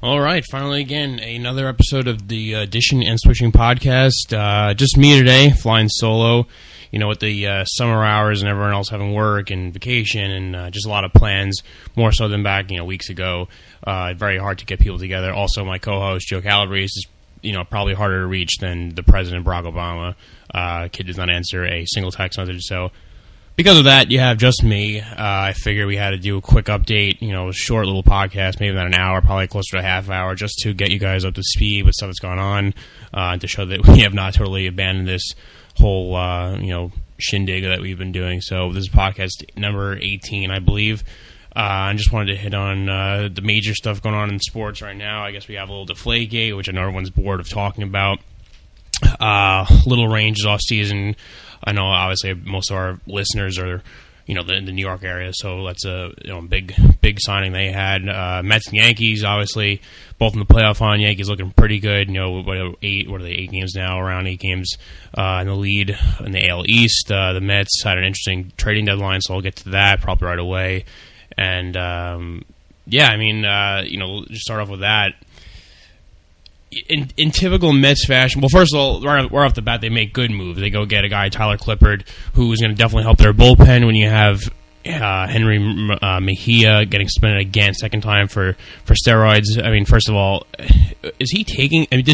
All right, finally again, another episode of the Edition and Swishing podcast. Just me today, flying solo, with the summer hours and everyone else having work and vacation and just a lot of plans, more so than back, weeks ago. Very hard to get people together. Also, my co-host, Joe Calabrese, is, probably harder to reach than the President, Barack Obama. Kid does not answer a single text message, so because of that, you have just me. I figured we had to do a quick update, a short little podcast, maybe not an hour, probably closer to a half hour, just to get you guys up to speed with stuff that's going on, and to show that we have not totally abandoned this whole, shindig that we've been doing. So this is podcast number 18, I believe. I just wanted to hit on the major stuff going on in sports right now. I guess we have a little Deflategate, which I know everyone's bored of talking about. Little ranges off season. I know, obviously, most of our listeners are, in the New York area, so that's a big signing they had. Mets and Yankees, obviously, both in the playoff on. Yankees looking pretty good. What are they, 8 games now? Around 8 games in the lead in the AL East. The Mets had an interesting trading deadline, so I'll get to that probably right away. And just start off with that. In typical Mets fashion, well, first of all, right off the bat, they make good moves. They go get a guy, Tyler Clippard, who is going to definitely help their bullpen when you have Henry Mejia getting suspended again, second time for steroids. I mean, first of all, does he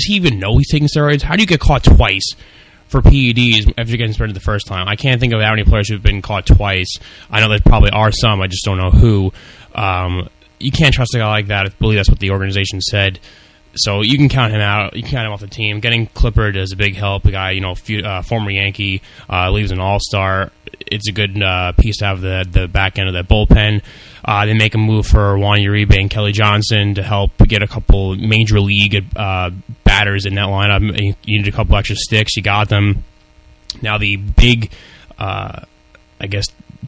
even know he's taking steroids? How do you get caught twice for PEDs after getting suspended the first time? I can't think of how many players who have been caught twice. I know there probably are some. I just don't know who. You can't trust a guy like that. I believe that's what the organization said. So you can count him out. You can count him off the team. Getting Clippard is a big help. The guy, former Yankee, leaves an all-star. It's a good piece to have the back end of that bullpen. They make a move for Juan Uribe and Kelly Johnson to help get a couple major league batters in that lineup. You needed a couple extra sticks. You got them. Now the big,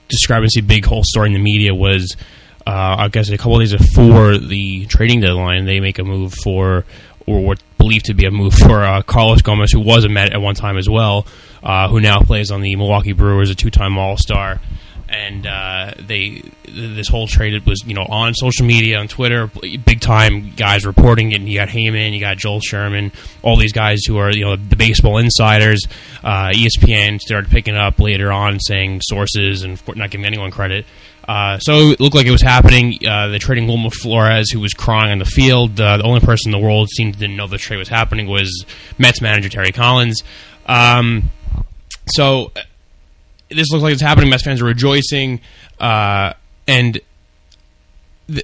discrepancy, big whole story in the media was, I guess a couple of days before the trading deadline, they make a move for, or what believed to be a move for Carlos Gomez, who was a Met at one time as well, who now plays on the Milwaukee Brewers, a 2-time All-Star. And this whole trade was, on social media, on Twitter, big-time guys reporting it. And you got Heyman, you got Joel Sherman, all these guys who are, the baseball insiders. ESPN started picking up later on, saying sources and not giving anyone credit. So it looked like it was happening. They're trading Wilmer Flores, who was crying on the field. The only person in the world seemed to know the trade was happening was Mets manager Terry Collins. So this looks like it's happening. Mets fans are rejoicing, and the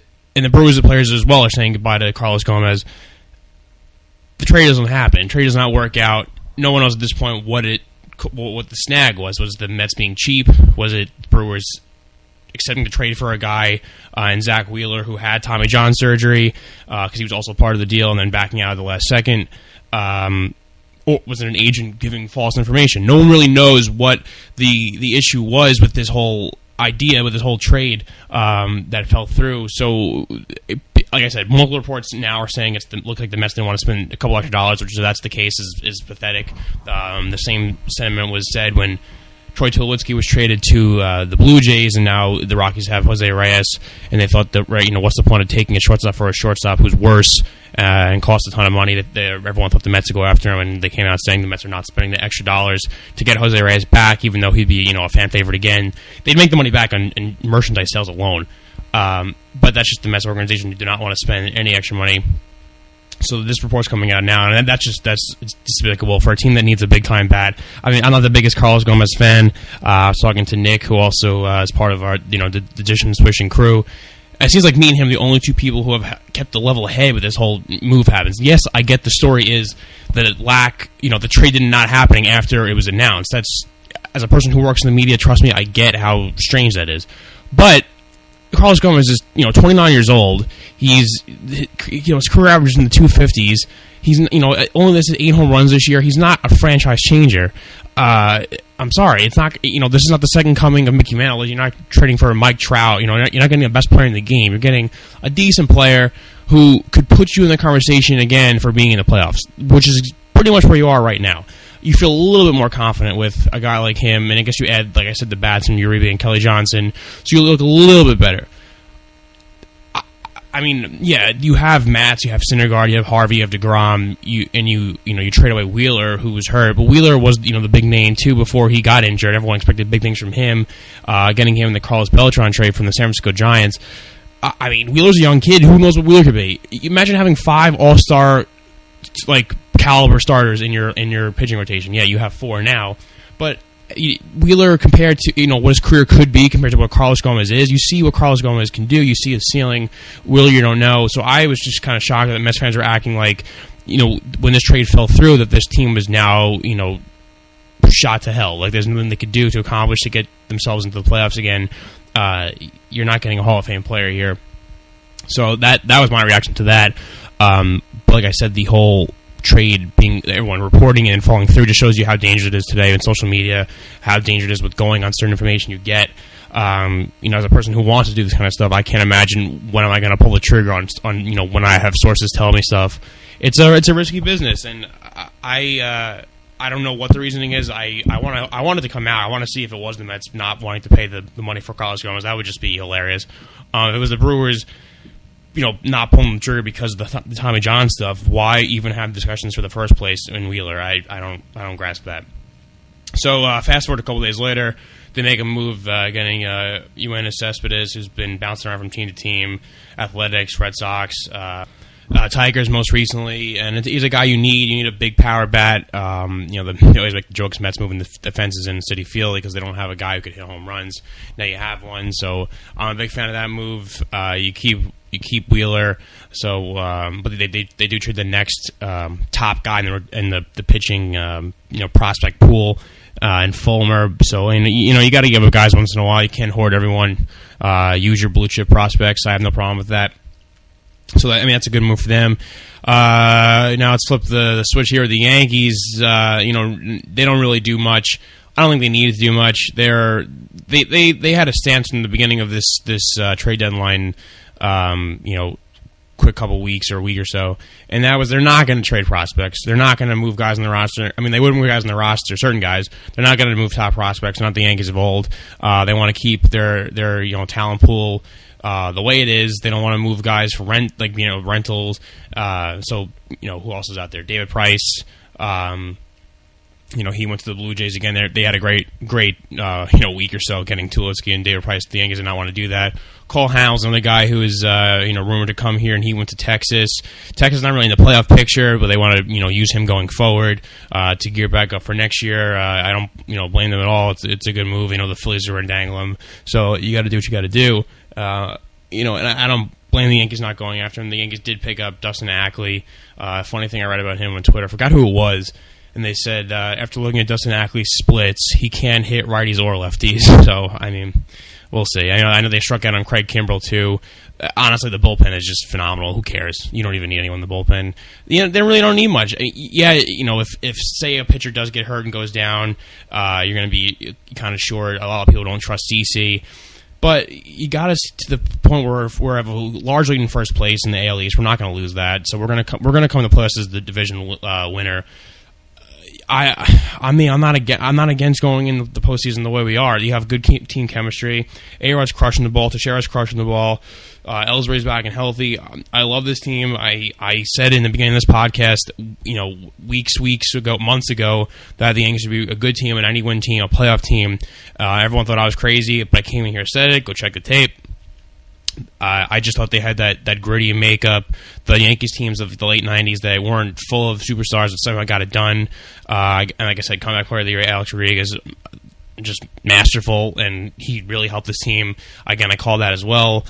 Brewers, the players as well, are saying goodbye to Carlos Gomez. The trade doesn't happen. The trade does not work out. No one knows at this point what the snag was. Was the Mets being cheap? Was it Brewers accepting the trade for a guy in Zach Wheeler who had Tommy John surgery because he was also part of the deal and then backing out at the last second? Or was it an agent giving false information? No one really knows what the issue was with this whole idea, with this whole trade that fell through. So, like I said, multiple reports now are saying looks like the Mets didn't want to spend a couple extra dollars, which if that's the case is pathetic. The same sentiment was said when Troy Tulowitzki was traded to the Blue Jays, and now the Rockies have Jose Reyes, and they thought that, what's the point of taking a shortstop for a shortstop who's worse and costs a ton of money? That everyone thought the Mets would go after him, and they came out saying the Mets are not spending the extra dollars to get Jose Reyes back, even though he'd be a fan favorite again. They'd make the money back on merchandise sales alone, but that's just the Mets organization who do not want to spend any extra money. So this report's coming out now, and it's despicable for a team that needs a big-time bat. I mean, I'm not the biggest Carlos Gomez fan. I was talking to Nick, who also is part of our, the Edition Swishing crew. It seems like me and him are the only two people who have kept the level ahead with this whole move happens. Yes, I get the story is that the trade did not happening after it was announced. That's, as a person who works in the media, trust me, I get how strange that is. But Carlos Gomez is, 29 years old. He's, his career average is in the 250s. He's, only this is 8 home runs this year. He's not a franchise changer. I'm sorry, it's not. This is not the second coming of Mickey Mantle. You're not trading for a Mike Trout. You're not getting the best player in the game. You're getting a decent player who could put you in the conversation again for being in the playoffs, which is pretty much where you are right now. You feel a little bit more confident with a guy like him, and I guess you add, like I said, the bats from Uribe and Kelly Johnson, so you look a little bit better. I mean, yeah, you have Matz, you have Syndergaard, you have Harvey, you have DeGrom, you trade away Wheeler, who was hurt, but Wheeler was, the big name, too, before he got injured. Everyone expected big things from him, getting him in the Carlos Beltran trade from the San Francisco Giants. I mean, Wheeler's a young kid. Who knows what Wheeler could be? Imagine having 5 all-star, caliber starters in your pitching rotation. Yeah, you have 4 now, but Wheeler, compared to what his career could be compared to what Carlos Gomez is, you see what Carlos Gomez can do. You see his ceiling. Wheeler, you don't know. So I was just kind of shocked that Mets fans were acting like, when this trade fell through, that this team was now, shot to hell. Like there's nothing they could do to accomplish to get themselves into the playoffs again. You're not getting a Hall of Fame player here. So that was my reaction to that. But like I said, the whole trade being everyone reporting it and falling through just shows you how dangerous it is today in social media, how dangerous it is with going on certain information you get. As a person who wants to do this kind of stuff, I can't imagine when am I going to pull the trigger on when I have sources telling me stuff. It's a risky business, and I don't know what the reasoning is. I want it to come out. I want to see if it was the Mets not wanting to pay the money for Carlos Gomez. That would just be hilarious. If it was the Brewers, not pulling the trigger because of the Tommy John stuff, why even have discussions for the first place in Wheeler? I don't grasp that. So fast forward a couple days later, they make a move getting Yoenis Cespedes, who's been bouncing around from team to team, Athletics, Red Sox, Tigers most recently, and he's a guy you need. You need a big power bat. They always make the jokes Mets moving the fences in Citi Field because they don't have a guy who could hit home runs. Now you have one, so I'm a big fan of that move. You keep Wheeler, so but they do trade the next top guy in the pitching prospect pool and Fulmer. So you got to give up guys once in a while. You can't hoard everyone. Use your blue chip prospects. I have no problem with that. So that's a good move for them. Now let's flip the switch here. The Yankees, they don't really do much. I don't think they needed to do much. They had a stance from the beginning of this trade deadline. Quick couple weeks or a week or so, and that was they're not going to trade prospects. They're not going to move guys on the roster. I mean, they wouldn't move guys on the roster, certain guys. They're not going to move top prospects. Not the Yankees of old. They want to keep their talent pool the way it is. They don't want to move guys for rentals. So who else is out there? David Price. He went to the Blue Jays again. They had a great week or so getting Tulowitzki and David Price. The Yankees did not want to do that. Cole Hamels, another guy who is rumored to come here, and he went to Texas. Texas is not really in the playoff picture, but they want to use him going forward to gear back up for next year. I don't blame them at all. It's a good move. The Phillies are going to dangle him, so you got to do what you got to do. And I don't blame the Yankees not going after him. The Yankees did pick up Dustin Ackley. Funny thing I read about him on Twitter, I forgot who it was. And they said after looking at Dustin Ackley's splits, he can hit righties or lefties. So, we'll see. I know they struck out on Craig Kimbrell, too. Honestly, the bullpen is just phenomenal. Who cares? You don't even need anyone in the bullpen. They really don't need much. Yeah, if say, a pitcher does get hurt and goes down, you're going to be kind of short. A lot of people don't trust CC. But you got us to the point where we're a large lead in first place in the AL East. We're not going to lose that. So we're going to come to play us as the division winner. I'm not against going in the postseason the way we are. You have good team chemistry. A-Rod's crushing the ball. Teixeira's crushing the ball. Ellsbury's back and healthy. I love this team. I said in the beginning of this podcast, weeks ago, months ago, that the Yankees would be a good team, an any-win team, a playoff team. Everyone thought I was crazy, but I came in here and said it. Go check the tape. I just thought they had that gritty makeup. The Yankees teams of the late 90s that weren't full of superstars that somehow got it done. And like I said, comeback player of the year, Alex Rodriguez, just masterful, and he really helped this team. Again, I call that as well.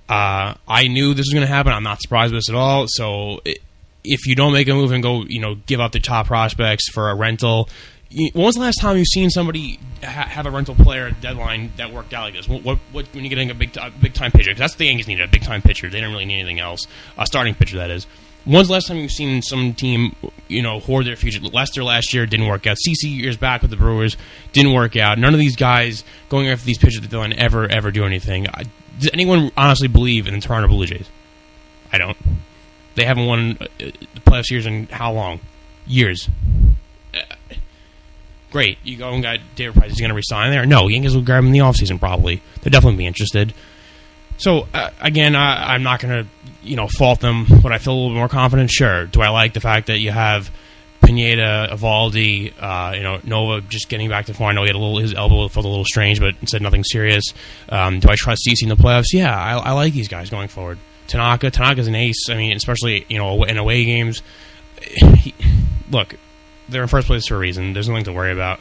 I knew this was going to happen. I'm not surprised with this at all. So if you don't make a move and go, give up the top prospects for a rental, when was the last time you've seen somebody have a rental player at deadline that worked out like this? What when you're getting a big time pitcher? Because that's what the Yankees needed, a big time pitcher. They didn't really need anything else. A starting pitcher, that is. When's the last time you've seen some team, hoard their future? Lester last year didn't work out. CC years back with the Brewers didn't work out. None of these guys going after these pitchers at the deadline ever do anything. Does anyone honestly believe in the Toronto Blue Jays? I don't. They haven't won the playoff series in how long? Years. Great. You go and got David Price. Is he going to resign there? No. Yankees will grab him in the offseason probably. They'll definitely be interested. So again, I'm not going to fault them, but I feel a little bit more confident. Sure. Do I like the fact that you have Pineda, Evaldi, Nova just getting back to the floor? I know he had his elbow felt a little strange, but said nothing serious. Do I trust CC in the playoffs? Yeah, I like these guys going forward. Tanaka's an ace. I mean, especially in away games. Look, they're in first place for a reason. There's nothing to worry about.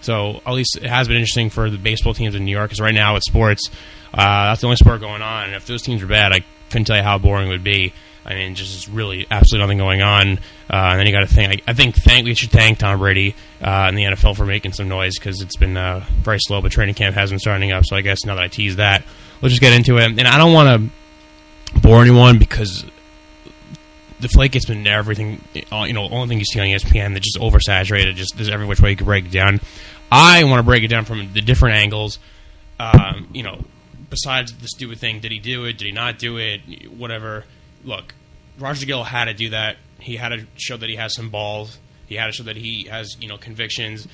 So at least it has been interesting for the baseball teams in New York, because right now it's sports. That's the only sport going on, and if those teams are bad, I couldn't tell you how boring it would be. I mean, just really absolutely nothing going on. And then you got to think. I think we should thank Tom Brady and the NFL for making some noise, because it's been very slow, but training camp has been starting up. So I guess now that I tease that, let's just get into it. And I don't want to bore anyone, because Deflategate's been everything. Only thing you see on ESPN that's just oversaturated. Just there's every which way you can break it down. I want to break it down from the different angles. Besides the stupid thing, did he do it? Did he not do it? Whatever. Look, Roger Gill had to do that. He had to show that he has some balls. He had to show that he has, convictions.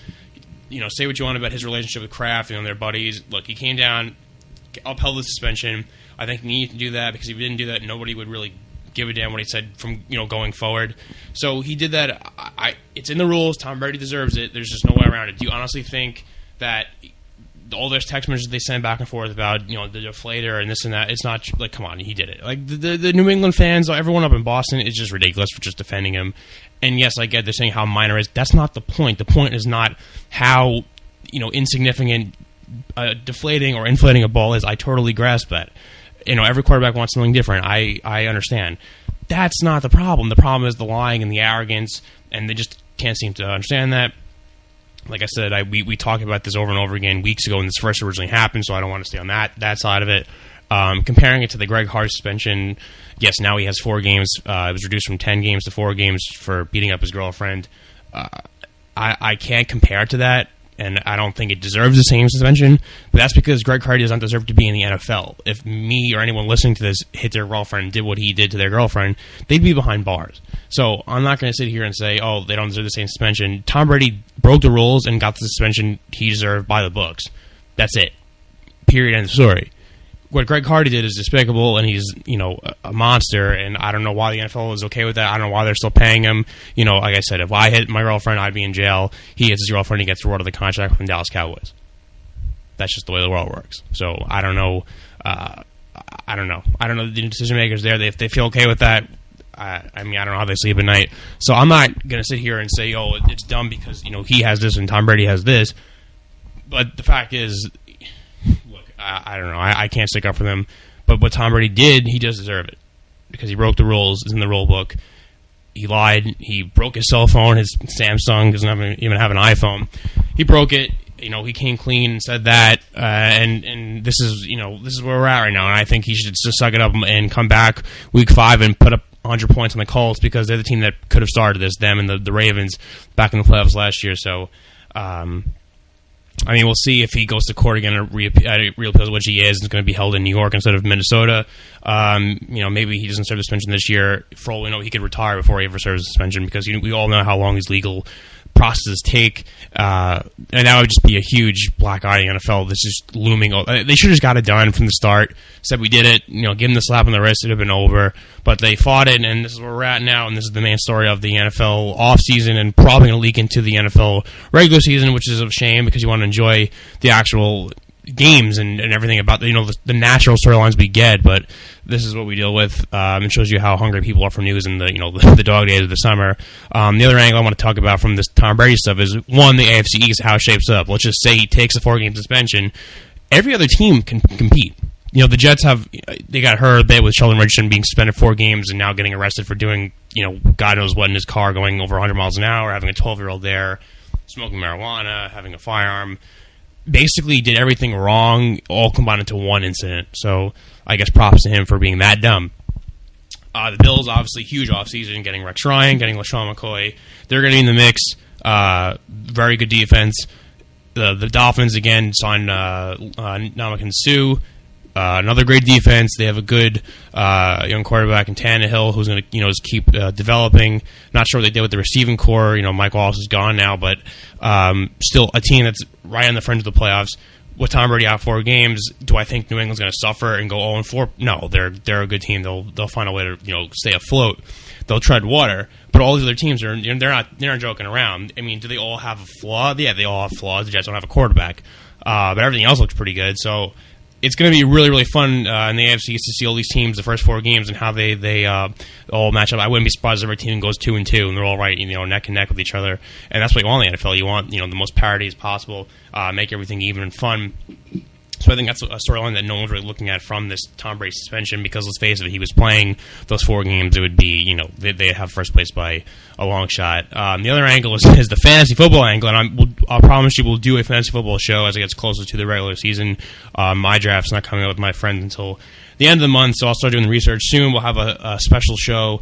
Say what you want about his relationship with Kraft, they're buddies. Look, he came down, upheld the suspension. I think he needed to do that, because if he didn't do that, nobody would really give a damn what he said from going forward. So he did that. It's in the rules. Tom Brady deserves it. There's just no way around it. Do you honestly think that all those text messages they send back and forth about the deflator and this and that, it's not like, come on, he did it. Like the New England fans, everyone up in Boston is just ridiculous for just defending him. And yes, I get they're saying how minor it is. That's not the point. The point is not how insignificant deflating or inflating a ball is. I totally grasp that. Every quarterback wants something different. I understand. That's not the problem. The problem is the lying and the arrogance, and they just can't seem to understand that. Like I said, we talked about this over and over again weeks ago when this first originally happened, so I don't want to stay on that side of it. Comparing it to the Greg Hart suspension, yes, now he has 4 games. It was reduced from 10 games to 4 games for beating up his girlfriend. I can't compare it to that, and I don't think it deserves the same suspension, but that's because Greg Hart does not deserve to be in the NFL. If me or anyone listening to this hit their girlfriend and did what he did to their girlfriend, they'd be behind bars. So I'm not going to sit here and say, oh, they don't deserve the same suspension. Tom Brady broke the rules and got the suspension he deserved by the books. That's it. Period. End of story. What Greg Hardy did is despicable, and he's a monster, and I don't know why the NFL is okay with that. I don't know why they're still paying him. Like I said, if I hit my girlfriend, I'd be in jail. He hits his girlfriend, he gets rewarded the contract from the Dallas Cowboys. That's just the way the world works. So I don't know. I don't know the decision makers there. If they feel okay with that, I don't know how they sleep at night. So I'm not going to sit here and say, oh, it's dumb because he has this and Tom Brady has this. But the fact is, look, I don't know. I can't stick up for them. But what Tom Brady did, he does deserve it, because he broke the rules. It's in the rule book. He lied. He broke his cell phone. His Samsung doesn't even have an iPhone. He broke it. He came clean and said that. And this is where we're at right now. And I think he should just suck it up and come back week 5 and put up 100 points on the Colts, because they're the team that could have started this, them and the Ravens back in the playoffs last year. So, we'll see if he goes to court again and reappeals, which he is. It's going to be held in New York instead of Minnesota. Maybe he doesn't serve the suspension this year. For all we know, he could retire before he ever serves the suspension, because we all know how long these legal processes take. And that would just be a huge black eye in the NFL that's just looming. They should have just got it done from the start. Said we did it. Give him the slap on the wrist. It would have been over. But they fought it, and this is where we're at now. And this is the main story of the NFL offseason, and probably going to leak into the NFL regular season, which is a shame, because you want to enjoy the actual games and everything about the natural storylines we get. But this is what we deal with. It shows you how hungry people are for news in the dog days of the summer. The other angle I want to talk about from this Tom Brady stuff is, one, the AFC East, how it shapes up. Let's just say he takes a 4-game suspension. Every other team can compete. The Jets they got hurt a bit with Sheldon Richardson being suspended 4 games and now getting arrested for doing, God knows what in his car, going over 100 miles an hour, having a 12-year-old there, smoking marijuana, having a firearm. Basically did everything wrong, all combined into one incident. So I guess props to him for being that dumb. The Bills, obviously, huge offseason, getting Rex Ryan, getting LaShawn McCoy. They're going to be in the mix. Very good defense. The Dolphins, again, signed Ndamukong Suh. Another great defense. They have a good young quarterback in Tannehill, who's going to just keep developing. Not sure what they did with the receiving core. Mike Wallace is gone now, but still a team that's right on the fringe of the playoffs. with Tom Brady out 4 games, do I think New England's going to suffer and go 0-4? No, they're a good team. They'll find a way to stay afloat. They'll tread water. But all these other teams they're not joking around. I mean, do they all have a flaw? Yeah, they all have flaws. The Jets don't have a quarterback, but everything else looks pretty good. So it's going to be really, really fun in the AFC East to see all these teams the first 4 games and how they all match up. I wouldn't be surprised if every team goes 2-2 and they're all right, neck and neck with each other. And that's what you want in the NFL. You want the most parity as possible, make everything even and fun. So I think that's a storyline that no one's really looking at from this Tom Brady suspension, because let's face it, if he was playing those 4 games, it would be, they'd have first place by a long shot. The other angle is the fantasy football angle, and I'll promise you we'll do a fantasy football show as it gets closer to the regular season. My draft's not coming out with my friends until the end of the month, so I'll start doing the research soon. We'll have a special show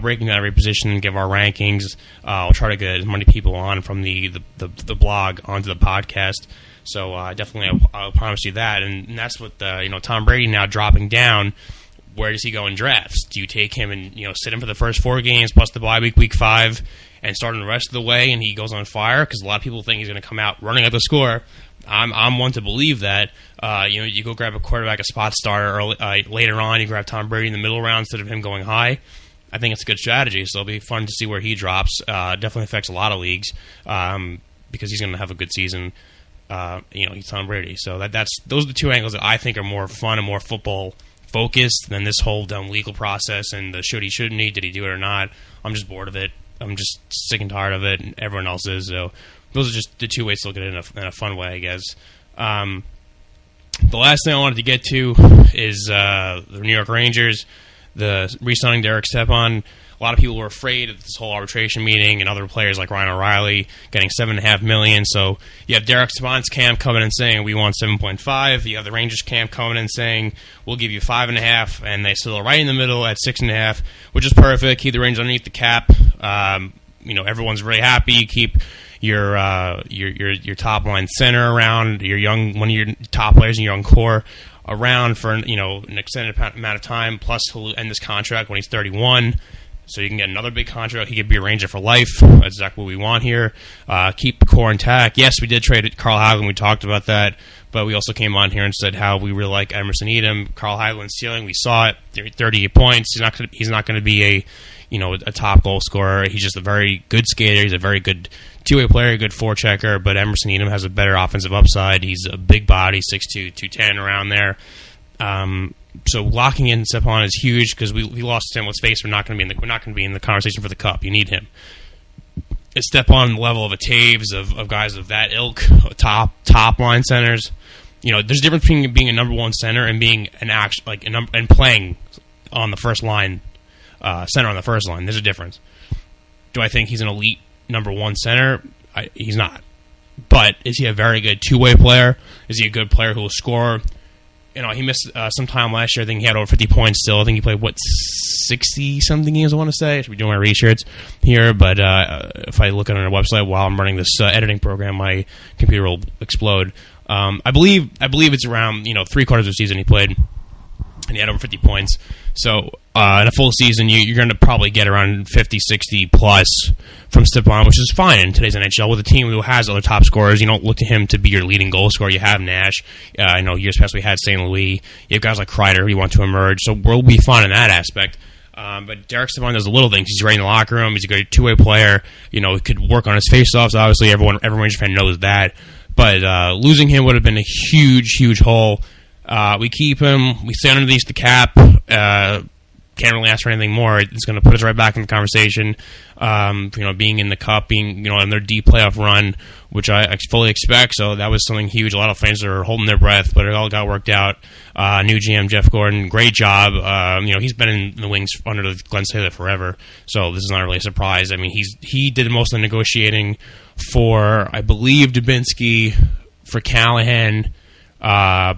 breaking down every position and give our rankings. I'll try to get as many people on from the blog onto the podcast. So definitely, I'll promise you that, and that's what Tom Brady now dropping down. Where does he go in drafts? Do you take him and sit him for the first 4 games plus the bye week 5, and start him the rest of the way, and he goes on fire? Because a lot of people think he's going to come out running up the score. I'm one to believe that. You go grab a quarterback, a spot starter later on. You grab Tom Brady in the middle round instead of him going high. I think it's a good strategy. So it'll be fun to see where he drops. Definitely affects a lot of leagues because he's going to have a good season. He's Tom Brady. So those are the 2 angles that I think are more fun and more football focused than this whole dumb legal process and the should he, shouldn't he, did he do it or not. I'm just bored of it. I'm just sick and tired of it, and everyone else is. So those are just the 2 ways to look at it in a fun way, I guess. The last thing I wanted to get to is the New York Rangers, the re-signing Derek Stepan. A lot of people were afraid of this whole arbitration meeting, and other players like Ryan O'Reilly getting $7.5 million. So you have Derek Stepan's camp coming in saying we want 7.5. You have the Rangers camp coming in saying we'll give you 5.5, and they settle right in the middle at 6.5, which is perfect. Keep the Rangers underneath the cap. Everyone's very happy. You keep your top line center around, one of your top players in your young core around for an extended amount of time. Plus, he'll end this contract when he's 31. So you can get another big contract. He could be a Ranger for life. That's exactly what we want here. Keep the core intact. Yes, we did trade Carl Hagelin. We talked about that. But we also came on here and said how we really like Emerson Edom. Carl Hagelin's ceiling, we saw it. 38 points. He's not going to be a top goal scorer. He's just a very good skater. He's a very good two-way player, a good forechecker. But Emerson Edom has a better offensive upside. He's a big body, 6'2", 210 around there. So locking in Stepan is huge because we lost him. Let's face it, we're not going to be in the conversation for the cup. You need him. Is Stepan the level of a Taves of guys of that ilk, top line centers? There's a difference between being a number 1 center and being and playing on the first line, center on the first line. There's a difference. Do I think he's an elite number 1 center? He's not. But is he a very good two-way player? Is he a good player who will score? He missed some time last year. I think he had over 50 points still. I think he played, 60-something games, I want to say. I should be doing my research here, but if I look at it on our website while I'm running this editing program, my computer will explode. I believe it's around, 3/4 of the season he played, and he had over 50 points. So in a full season, you're going to probably get around 50, 60 plus from Stepan, which is fine in today's NHL. With a team who has other top scorers, you don't look to him to be your leading goal scorer. You have Nash. I know years past we had St. Louis. You have guys like Kreider who want to emerge. So we'll be fine in that aspect. But Derek Stepan does the little things. He's right in the locker room. He's a good two-way player. He could work on his face-offs. Obviously, every Rangers fan knows that. But losing him would have been a huge, huge hole. We keep him. We stay underneath the cap. Can't really ask for anything more. It's going to put us right back in the conversation. Being in the cup, being in their deep playoff run, which I fully expect. So that was something huge. A lot of fans are holding their breath, but it all got worked out. New GM Jeff Gordon, great job. He's been in the wings under the Glenn Taylor forever, so this is not really a surprise. I mean, he did most of the negotiating for, I believe, Dubinsky, for Callahan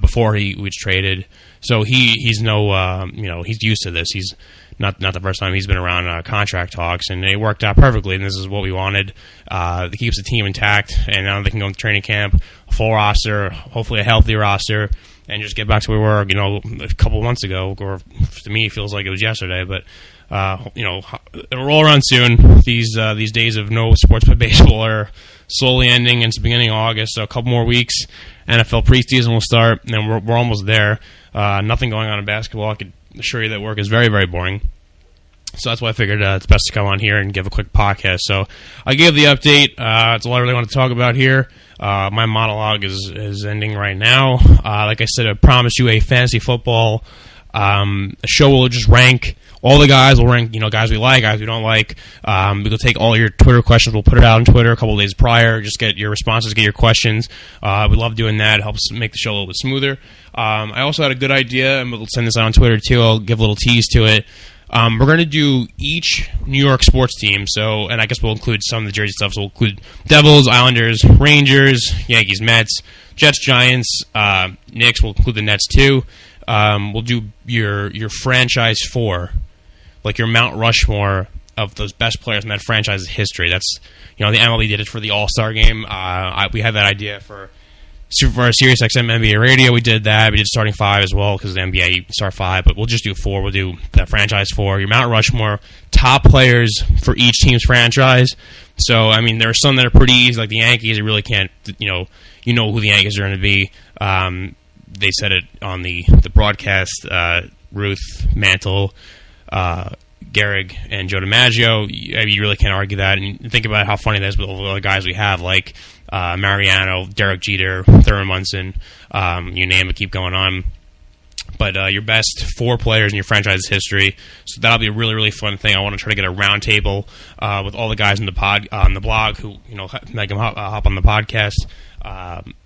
before he was traded. So he's he's used to this. He's not the first time he's been around contract talks, and it worked out perfectly. And this is what we wanted. It keeps the team intact, and now they can go into training camp, a full roster, hopefully a healthy roster, and just get back to where we were, a couple of months ago. Or to me, it feels like it was yesterday. But It'll roll around soon. These days of no sports but baseball are slowly ending, and it's the beginning of August, so a couple more weeks. NFL preseason will start, and we're almost there. Nothing going on in basketball. I could assure you that work is very, very boring. So that's why I figured it's best to come on here and give a quick podcast. So I gave the update. That's all I really want to talk about here. My monologue is ending right now. Like I said, I promised you a fantasy football show. Will just rank all the guys. We'll rank, guys we like, guys we don't like. We'll take all your Twitter questions. We'll put it out on Twitter a couple of days prior. Just get your responses, get your questions. We love doing that. It helps make the show a little bit smoother. I also had a good idea, and we'll send this out on Twitter too. I'll give a little tease to it. We're going to do each New York sports team, and I guess we'll include some of the Jersey stuff. So we'll include Devils, Islanders, Rangers, Yankees, Mets, Jets, Giants, Knicks. We'll include the Nets too. We'll do your franchise 4, like your Mount Rushmore of those best players in that franchise's history. That's, the MLB did it for the All-Star game. We had that idea for Sirius XM NBA Radio. We did that. We did starting 5 as well because the NBA start 5, but we'll just do 4. We'll do that franchise 4. Your Mount Rushmore, top players for each team's franchise. So, there are some that are pretty easy, like the Yankees. You really can't, who the Yankees are going to be. They said it on the broadcast. Ruth, Mantle, Gehrig, and Joe DiMaggio. You really can't argue that. And think about how funny that is with all the other guys we have, like Mariano, Derek Jeter, Thurman Munson, you name it, keep going on. But your best 4 players in your franchise's history. So that'll be a really, really fun thing. I want to try to get a round table with all the guys in the blog who make them hop on the podcast.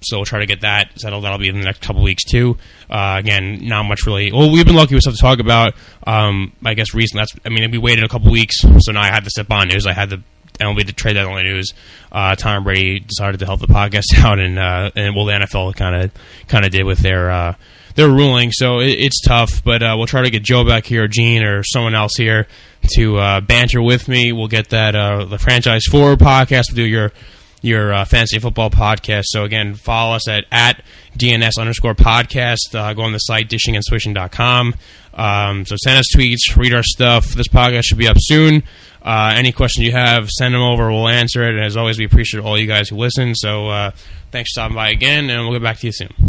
So we'll try to get that settled. That'll be in the next couple weeks too. Again, not much really. Well, we've been lucky with stuff to talk about. I guess recently, we waited a couple weeks, so now I had the Stepan news. I had the MLB Trade Deadline news. Tom Brady decided to help the podcast out, and the NFL kind of did with their ruling. So it's tough, but we'll try to get Joe back here, or Gene, or someone else here to banter with me. We'll get that the franchise 4 podcast. We'll do your fantasy football podcast. So again, follow us at DNS_podcast. Go on the site, dishingandswishing.com. So send us tweets, read our stuff. This podcast should be up soon. Any questions you have, send them over. We'll answer it. And as always, we appreciate all you guys who listen. So thanks for stopping by again, and we'll get back to you soon.